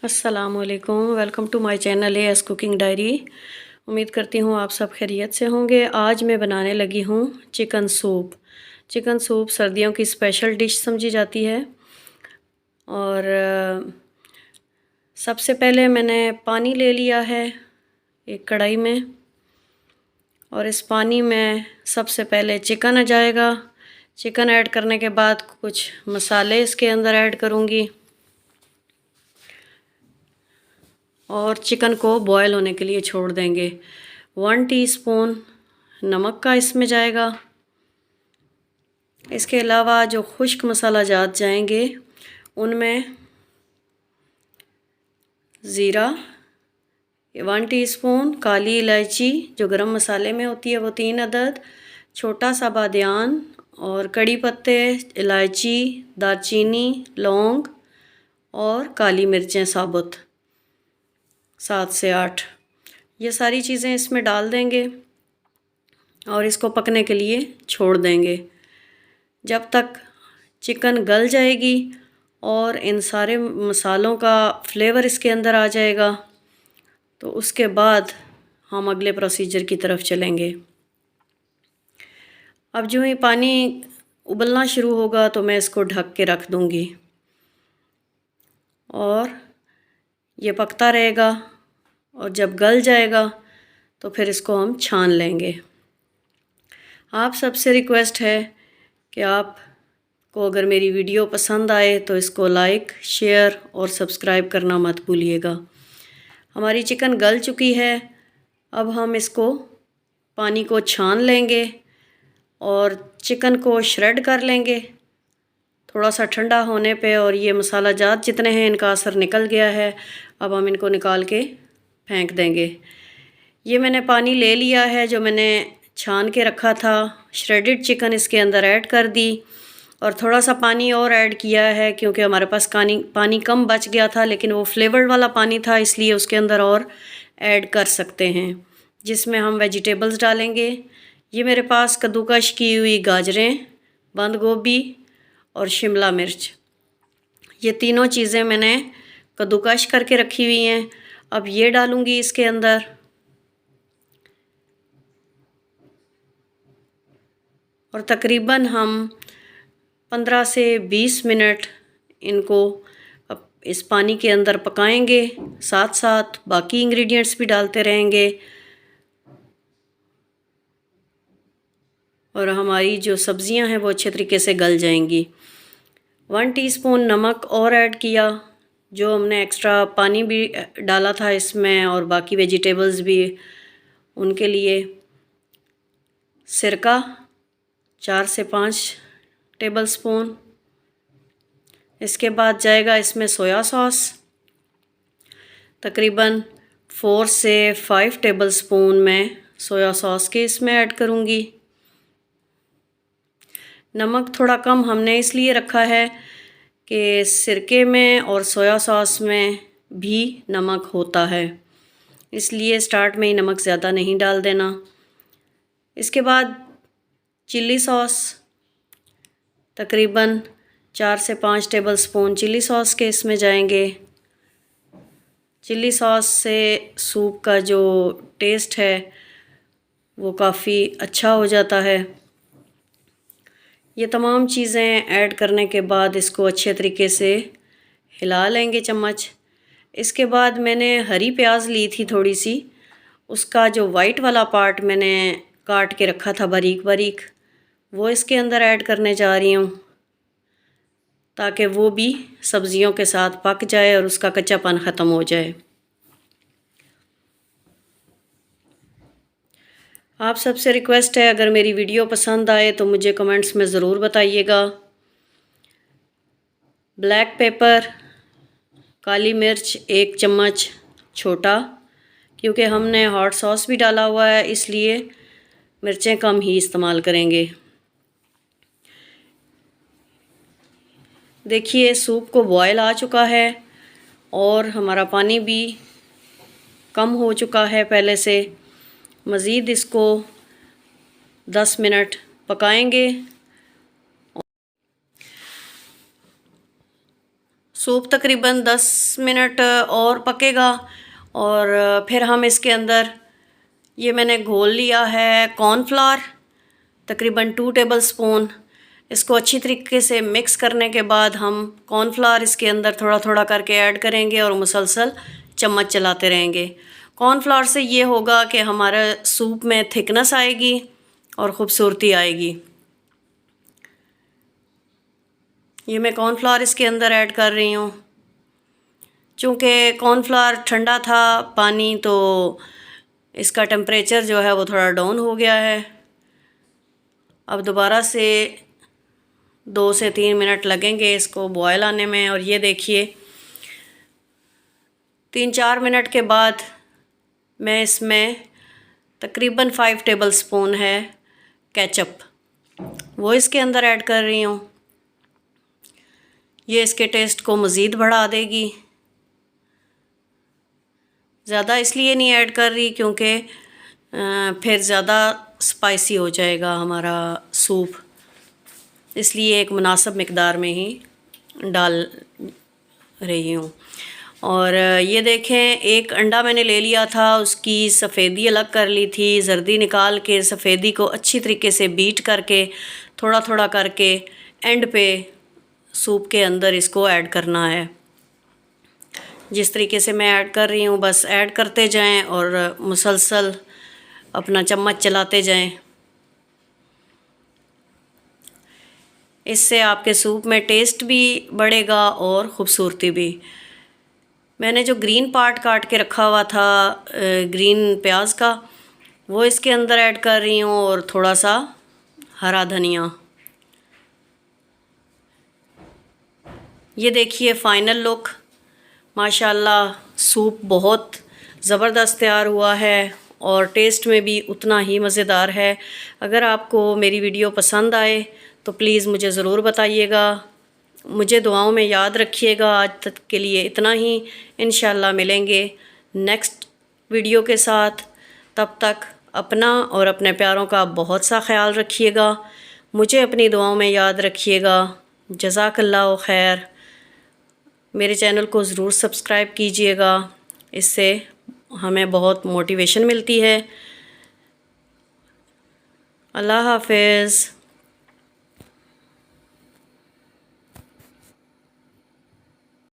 अस्सलामुअलैकुम, welcome to my channel AS cooking diary. उम्मीद करती हूँ आप सब खैरियत से होंगे। आज मैं बनाने लगी हूँ चिकन सूप। चिकन सूप सर्दियों की स्पेशल डिश समझी जाती है। और सबसे पहले मैंने पानी ले लिया है एक कढ़ाई में, और इस पानी में सबसे पहले चिकन आ जाएगा। चिकन ऐड करने के बाद कुछ मसाले इसके अंदर ऐड करूँगी और चिकन को बॉयल होने के लिए छोड़ देंगे। 1 टीस्पून नमक का इसमें जाएगा। इसके अलावा जो खुश्क मसाला जात जाएंगे उनमें ज़ीरा, 1 टीस्पून काली इलायची जो गरम मसाले में होती है वो 3 अदद, छोटा सा बादियान और कड़ी पत्ते, इलायची, दालचीनी, लौंग और काली मिर्चें साबुत 7 से 8। ये सारी चीज़ें इसमें डाल देंगे और इसको पकने के लिए छोड़ देंगे जब तक चिकन गल जाएगी और इन सारे मसालों का फ्लेवर इसके अंदर आ जाएगा। तो उसके बाद हम अगले प्रोसीजर की तरफ चलेंगे। अब जो ही पानी उबलना शुरू होगा तो मैं इसको ढक के रख दूँगी और ये पकता रहेगा, और जब गल जाएगा तो फिर इसको हम छान लेंगे। आप सबसे रिक्वेस्ट है कि आपको अगर मेरी वीडियो पसंद आए तो इसको लाइक, शेयर और सब्सक्राइब करना मत भूलिएगा। हमारी चिकन गल चुकी है। अब हम इसको पानी को छान लेंगे और चिकन को श्रेड कर लेंगे थोड़ा सा ठंडा होने पे। और ये मसाला जात जितने हैं इनका असर निकल गया है। अब हम इनको निकाल के फेंक देंगे। ये मैंने पानी ले लिया है जो मैंने छान के रखा था। श्रेडेड चिकन इसके अंदर ऐड कर दी और थोड़ा सा पानी और ऐड किया है क्योंकि हमारे पास पानी कम बच गया था, लेकिन वो फ्लेवर्ड वाला पानी था इसलिए उसके अंदर और ऐड कर सकते हैं, जिसमें हम वेजिटेबल्स डालेंगे। ये मेरे पास कद्दूकश की हुई गाजरें, बंद गोभी और शिमला मिर्च, ये तीनों चीज़ें मैंने कद्दूकश करके रखी हुई हैं। अब ये डालूँगी इसके अंदर और तकरीबन हम 15 से 20 मिनट इनको इस पानी के अंदर पकाएंगे। साथ साथ बाकी इंग्रेडिएंट्स भी डालते रहेंगे और हमारी जो सब्ज़ियां हैं वो अच्छे तरीके से गल जाएंगी। 1 टीस्पून नमक और ऐड किया, जो हमने एक्स्ट्रा पानी भी डाला था इसमें और बाकी वेजिटेबल्स भी उनके लिए। सिरका 4 से 5 टेबलस्पून। इसके बाद जाएगा इसमें सोया सॉस, तकरीबन 4 से 5 टेबलस्पून मैं सोया सॉस के इसमें ऐड करूँगी। नमक थोड़ा कम हमने इसलिए रखा है कि सिरके में और सोया सॉस में भी नमक होता है, इसलिए स्टार्ट में ही नमक ज़्यादा नहीं डाल देना। इसके बाद चिल्ली सॉस, तकरीबन 4 से 5 टेबलस्पून चिल्ली सॉस के इसमें जाएंगे। चिल्ली सॉस से सूप का जो टेस्ट है वो काफ़ी अच्छा हो जाता है। ये तमाम चीज़ें ऐड करने के बाद इसको अच्छे तरीके से हिला लेंगे चम्मच। इसके बाद मैंने हरी प्याज ली थी थोड़ी सी, उसका जो वाइट वाला पार्ट मैंने काट के रखा था बारीक बारीक, वो इसके अंदर ऐड करने जा रही हूँ ताकि वो भी सब्ज़ियों के साथ पक जाए और उसका कच्चापन ख़त्म हो जाए। आप सबसे रिक्वेस्ट है अगर मेरी वीडियो पसंद आए तो मुझे कमेंट्स में ज़रूर बताइएगा। ब्लैक पेपर, काली मिर्च 1 चम्मच छोटा, क्योंकि हमने हॉट सॉस भी डाला हुआ है इसलिए मिर्चें कम ही इस्तेमाल करेंगे। देखिए सूप को बॉयल आ चुका है और हमारा पानी भी कम हो चुका है पहले से। मज़ीद इसको 10 मिनट पकाएंगे। सूप तकरीबन 10 मिनट और पकेगा और फिर हम इसके अंदर ये मैंने घोल लिया है कॉर्नफ्लावर तकरीबन 2 टेबल स्पून। इसको अच्छी तरीके से मिक्स करने के बाद हम कॉर्नफ्लावर इसके अंदर थोड़ा थोड़ा करके ऐड करेंगे और मुसलसल चम्मच चलाते रहेंगे। कॉर्नफ्लावर से ये होगा कि हमारे सूप में थिकनेस आएगी और ख़ूबसूरती आएगी। ये मैं कॉर्नफ्लावर इसके अंदर ऐड कर रही हूँ। चूँकि कॉर्नफ्लावर ठंडा था पानी, तो इसका टेम्परेचर जो है वो थोड़ा डाउन हो गया है। अब दोबारा से 2 से 3 मिनट लगेंगे इसको बॉयल आने में। और ये देखिए 3-4 मिनट के बाद मैं इसमें तकरीबन 5 टेबल स्पून है केचप, वो इसके अंदर ऐड कर रही हूँ। ये इसके टेस्ट को मज़ीद बढ़ा देगी। ज़्यादा इसलिए नहीं ऐड कर रही क्योंकि फिर ज़्यादा स्पाइसी हो जाएगा हमारा सूप, इसलिए एक मुनासिब मिक़दार में ही डाल रही हूँ। और ये देखें, एक अंडा मैंने ले लिया था, उसकी सफ़ेदी अलग कर ली थी। जर्दी निकाल के सफ़ेदी को अच्छी तरीके से बीट करके थोड़ा थोड़ा करके एंड पे सूप के अंदर इसको ऐड करना है। जिस तरीके से मैं ऐड कर रही हूँ बस ऐड करते जाएं और मुसलसल अपना चम्मच चलाते जाएं। इससे आपके सूप में टेस्ट भी बढ़ेगा और ख़ूबसूरती भी। मैंने जो ग्रीन पार्ट काट के रखा हुआ था ग्रीन प्याज का, वो इसके अंदर ऐड कर रही हूँ और थोड़ा सा हरा धनिया। ये देखिए फ़ाइनल लुक, माशाल्लाह सूप बहुत ज़बरदस्त तैयार हुआ है और टेस्ट में भी उतना ही मज़ेदार है। अगर आपको मेरी वीडियो पसंद आए तो प्लीज़ मुझे ज़रूर बताइएगा। मुझे दुआओं में याद रखिएगा। आज तक के लिए इतना ही, इंशाल्लाह मिलेंगे नेक्स्ट वीडियो के साथ। तब तक अपना और अपने प्यारों का बहुत सा ख्याल रखिएगा। मुझे अपनी दुआओं में याद रखिएगा। जज़ाकल्लाहु खैर। मेरे चैनल को ज़रूर सब्सक्राइब कीजिएगा, इससे हमें बहुत मोटिवेशन मिलती है। अल्लाह हाफ़िज़।